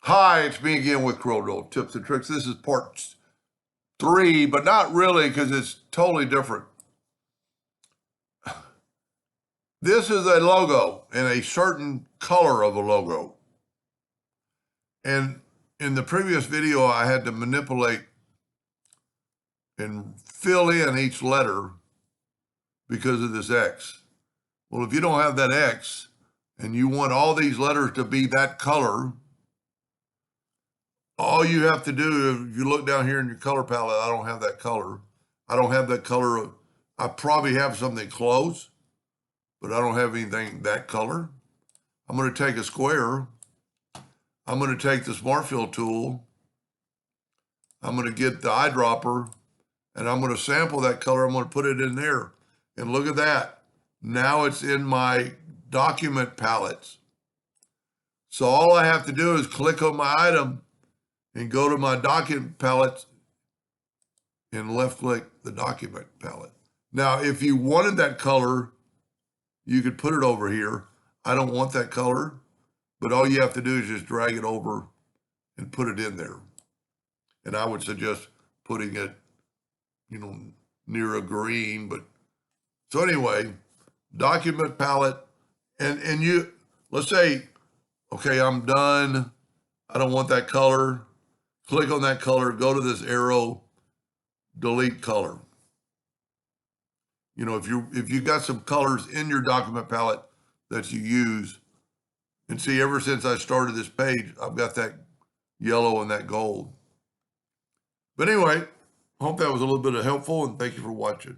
Hi, it's me again with Corel Tips and Tricks. This is part 3, but not really because it's totally different. This is a logo and a certain color of a logo. And in the previous video, I had to manipulate and fill in each letter because of this X. Well, if you don't have that X and you want all these letters to be that color, all you have to do, if you look down here in your color palette, I don't have that color. I don't have that color. I probably have something close, but I don't have anything that color. I'm going to take a square. I'm going to take the Smart Fill tool. I'm going to get the eyedropper, and I'm going to sample that color. I'm going to put it in there. And look at that. Now it's in my document palettes. So all I have to do is click on my item and go to my document palette and left click the document palette. Now, if you wanted that color, you could put it over here. I don't want that color, but all you have to do is just drag it over and put it in there. And I would suggest putting it, near a green, but so anyway, document palette, and you, let's say, okay, I'm done. I don't want that color. Click on that color, go to this arrow, delete color. If you got some colors in your document palette that you use, and see, ever since I started this page, I've got that yellow and that gold. But anyway, hope that was a little bit of helpful, and thank you for watching.